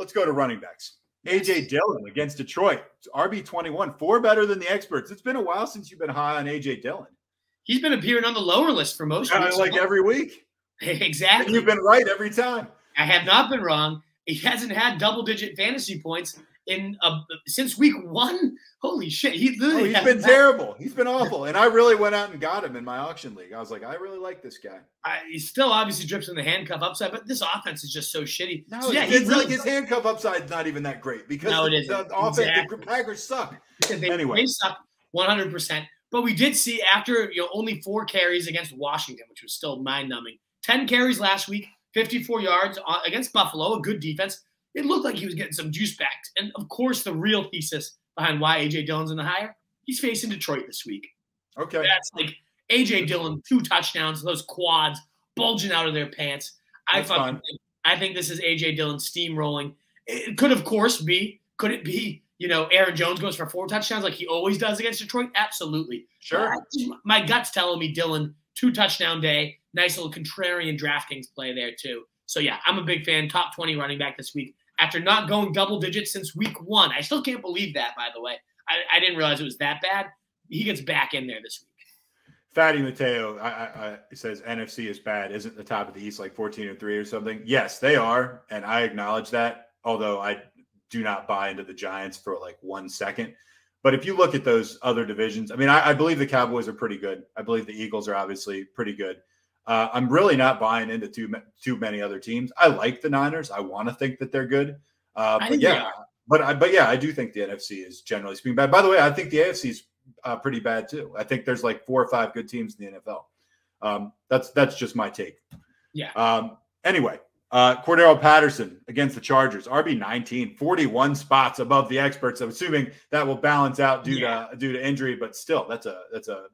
let's go to running backs. AJ Dillon against Detroit. It's RB21, 4 better than the experts. It's been a while since you've been high on AJ Dillon. He's been appearing on the lower list for most weeks. Like every week. Exactly. And you've been right every time. I have not been wrong. He hasn't had double-digit fantasy points since week 1. Holy shit. He's been terrible. He's been awful. And I really went out and got him in my auction league. I was like, I really like this guy. He still obviously drips in the handcuff upside, but this offense is just so shitty. No, so, his handcuff upside is not even that great because the offense, exactly. The Packers suck. They suck 100%. But we did see after only 4 carries against Washington, which was still mind-numbing. 10 carries last week, 54 yards against Buffalo, a good defense. It looked like he was getting some juice back. And, of course, the real thesis behind why A.J. Dillon's in the hire, he's facing Detroit this week. Okay. That's like A.J. Dillon, 2 touchdowns, those quads bulging out of their pants. I think this is A.J. Dillon steamrolling. It could, of course, could it be, Aaron Jones goes for 4 touchdowns like he always does against Detroit? Absolutely. Sure. My gut's telling me Dillon, 2-touchdown day. Nice little contrarian DraftKings play there, too. So, yeah, I'm a big fan. Top 20 running back this week. After not going double digits since week 1. I still can't believe that, by the way. I didn't realize it was that bad. He gets back in there this week. Fatty Mateo says NFC is bad. Isn't the top of the East like 14-3 or something? Yes, they are, and I acknowledge that, although I do not buy into the Giants for like 1 second. But if you look at those other divisions, I mean, I believe the Cowboys are pretty good. I believe the Eagles are obviously pretty good. I'm really not buying into too many other teams. I like the Niners. I want to think that they're good. I do think the NFC is generally speaking bad. By the way, I think the AFC is pretty bad too. I think there's like 4 or 5 good teams in the NFL. That's just my take. Yeah. Anyway, Cordarrelle Patterson against the Chargers, RB19, 41 spots above the experts. I'm assuming that will balance out due to injury, but still, that's a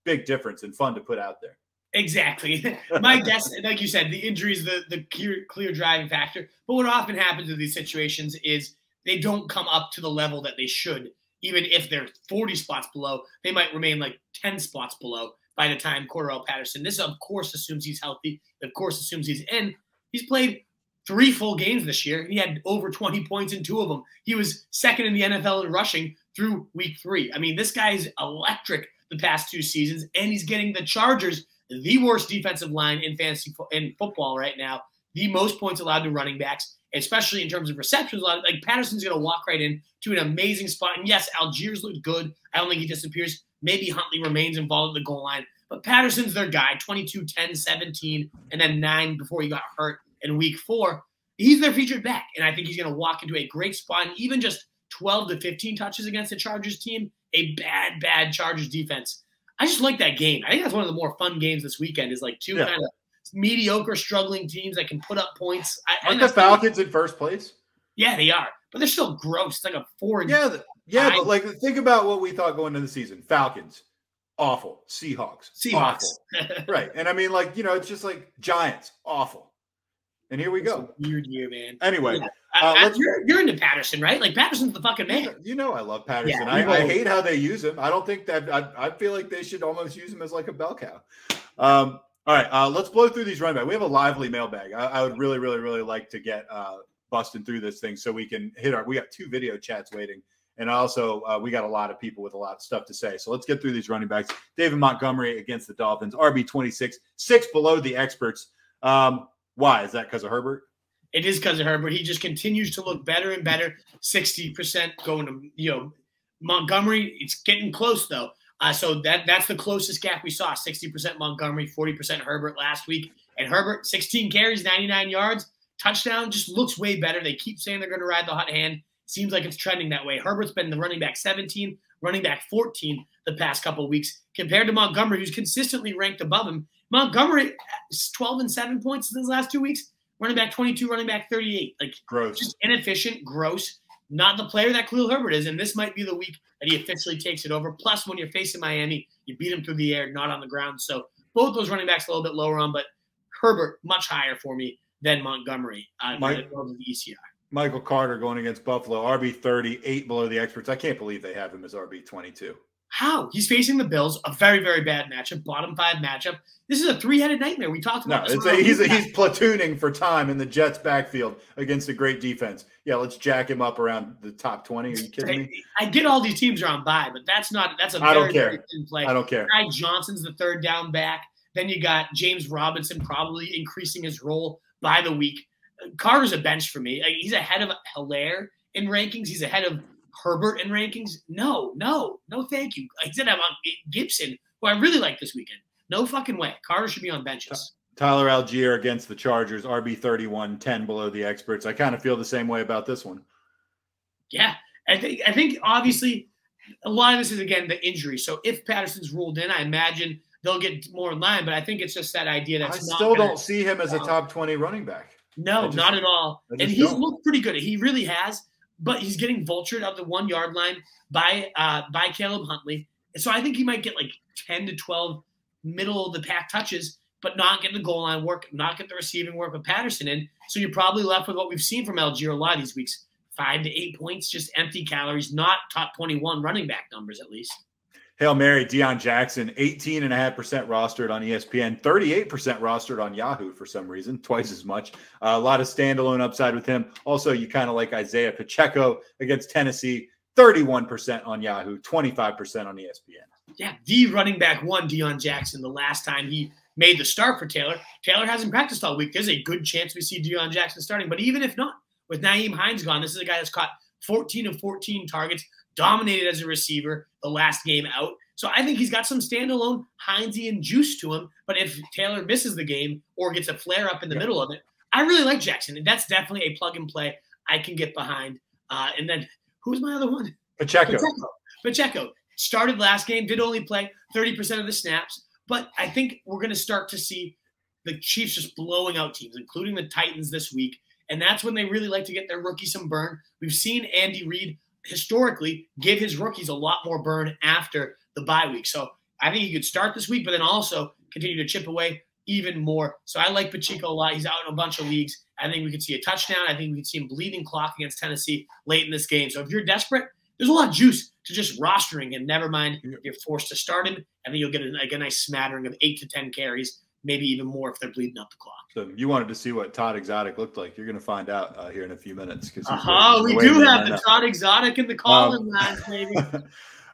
big difference and fun to put out there. Exactly. My guess, like you said, the injury is the clear driving factor. But what often happens in these situations is they don't come up to the level that they should. Even if they're 40 spots below, they might remain like 10 spots below by the time Cordarrelle Patterson. This, of course, assumes he's healthy. Of course, assumes he's in. He's played 3 full games this year. He had over 20 points in 2 of them. He was second in the NFL in rushing through week 3. I mean, this guy's electric the past 2 seasons, and he's getting the Chargers – the worst defensive line in fantasy in football right now, the most points allowed to running backs, especially in terms of receptions. Like Patterson's going to walk right in to an amazing spot. And yes, Allgeier's looked good. I don't think he disappears. Maybe Huntley remains involved at the goal line. But Patterson's their guy, 22, 10, 17, and then 9 before he got hurt in week 4. He's their featured back, and I think he's going to walk into a great spot. And even just 12 to 15 touches against the Chargers team, a bad Chargers defense. I just like that game. I think that's one of the more fun games this weekend is like 2 kind of mediocre, struggling teams that can put up points. Aren't the Falcons in first place? Yeah, they are. But they're still gross. It's like a 4. But like think about what we thought going into the season. Falcons, awful. Seahawks. Awful. Right. And I mean, like, it's just like Giants, awful. And here we go. Weird year, man. Anyway. You're into Patterson, right? Like, Patterson's the fucking man. I love Patterson. Yeah, I hate how they use him. I don't think that – I feel like they should almost use him as like a bell cow. All right, let's blow through these running backs. We have a lively mailbag. I would really, really, really like to get busting through this thing so we can hit we got 2 video chats waiting. And also, we got a lot of people with a lot of stuff to say. So let's get through these running backs. David Montgomery against the Dolphins, RB26, 6 below the experts. Why? Is that because of Herbert? It is because of Herbert. He just continues to look better and better. 60% going to, Montgomery. It's getting close, though. So that's the closest gap we saw. 60% Montgomery, 40% Herbert last week. And Herbert, 16 carries, 99 yards, touchdown, just looks way better. They keep saying they're going to ride the hot hand. Seems like it's trending that way. Herbert's been the running back 17, running back 14 the past couple of weeks compared to Montgomery, who's consistently ranked above him. Montgomery is 12 and 7 points in his last 2 weeks. Running back 22, running back 38. Like, gross. Just inefficient, gross. Not the player that Khalil Herbert is. And this might be the week that he officially takes it over. Plus, when you're facing Miami, you beat him through the air, not on the ground. So both those running backs a little bit lower on, but Herbert much higher for me than Montgomery. Michael Carter going against Buffalo, RB30, 8 below the experts. I can't believe they have him as RB22. How? He's facing the Bills, a very, very bad matchup, bottom 5 matchup. This is a 3-headed nightmare. We talked about this. He's platooning for time in the Jets backfield against a great defense. Yeah, let's jack him up around the top 20. Are you kidding me? I get all these teams are on bye, but that's a very thin play. I don't care. Guy Johnson's the 3rd down back. Then you got James Robinson probably increasing his role by the week. Carter's a bench for me. He's ahead of Hilaire in rankings. He's ahead of Herbert in rankings. No, thank you. I said I'm on Gibson, who I really like this weekend. No fucking way. Carter should be on benches. Tyler Allgeier against the Chargers, RB 31, 10 below the experts. I kind of feel the same way about this one. Yeah, I think obviously a lot of this is, again, the injury. So if Patterson's ruled in, I imagine they'll get more in line. But I think it's just that idea that don't see him as a top 20 running back. No, not at all. And he's looked pretty good. He really has. But he's getting vultured at the 1 yard line by Caleb Huntley. So I think he might get like 10 to 12 middle of the pack touches, but not get the goal line work, not get the receiving work with Patterson in. So you're probably left with what we've seen from Allgeier a lot of these weeks: 5 to 8 points, just empty calories, not top 21 running back numbers at least. Hail Mary, Deon Jackson, 18.5% rostered on ESPN, 38% rostered on Yahoo for some reason, twice as much. A lot of standalone upside with him. Also, you kind of like Isiah Pacheco against Tennessee, 31% on Yahoo, 25% on ESPN. Yeah, the running back one, Deon Jackson, the last time he made the start for Taylor. Taylor hasn't practiced all week. There's a good chance we see Deon Jackson starting. But even if not, with Nyheim Hines gone, this is a guy that's caught 14 of 14 targets, dominated as a receiver the last game out. So I think he's got some standalone Heinesian juice to him. But if Taylor misses the game or gets a flare up in the middle of it, I really like Jackson. And that's definitely a plug and play I can get behind. And then who's my other one? Pacheco started last game, did only play 30% of the snaps. But I think we're going to start to see the Chiefs just blowing out teams, including the Titans this week. And that's when they really like to get their rookies some burn. We've seen Andy Reid historically give his rookies a lot more burn after the bye week. So I think he could start this week, but then also continue to chip away even more. So I like Pacheco a lot. He's out in a bunch of leagues. I think we could see a touchdown. I think we could see him bleeding clock against Tennessee late in this game. So if you're desperate, there's a lot of juice to just rostering him. Never mind, you're forced to start him, and then you'll get a nice smattering of 8 to 10 carries, maybe even more if they're bleeding up the clock. So you wanted to see what Todd Exotic looked like. You're going to find out here in a few minutes. We do have the Todd Exotic in the call-in lines, maybe.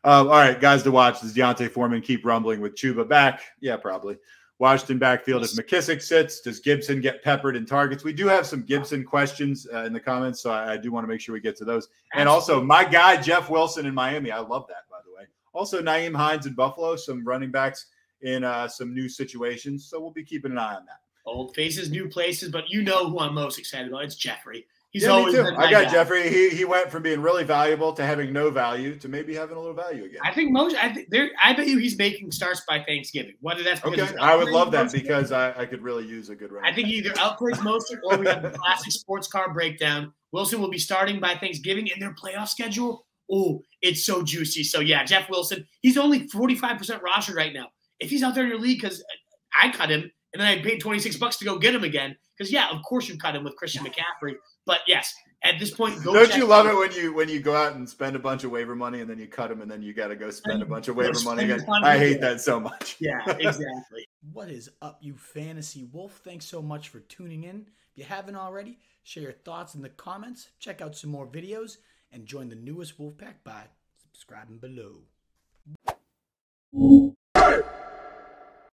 All right, guys to watch. Does Deontay Foreman keep rumbling with Chuba back? Yeah, probably. Washington backfield, if McKissick sits, does Gibson get peppered in targets? We do have some Gibson questions in the comments, so I do want to make sure we get to those. Absolutely. And also, my guy, Jeff Wilson in Miami. I love that, by the way. Also, Nyheim Hines in Buffalo, some running backs in some new situations. So we'll be keeping an eye on that. Old faces, new places, but you know who I'm most excited about. It's Jeffrey. He's always been my guy. Jeffrey. He went from being really valuable to having no value to maybe having a little value again. I bet you he's making starts by Thanksgiving. Whether that's okay, I would love that because I could really use a good running. I think he either outplays Mostert or we have the classic sports car breakdown. Wilson will be starting by Thanksgiving in their playoff schedule. Oh, it's so juicy. So yeah, Jeff Wilson. He's only 45% rostered right now. If he's out there in your league, because I cut him and then I paid $26 to go get him again. Because yeah, of course you cut him with Christian McCaffrey. But yes, at this point, don't you love it when you go out and spend a bunch of waiver money and then you cut him and then you got to go spend a bunch of waiver money again? I hate that so much. Yeah, exactly. What is up, you fantasy wolf? Thanks so much for tuning in. If you haven't already, share your thoughts in the comments. Check out some more videos and join the newest Wolfpack by subscribing below.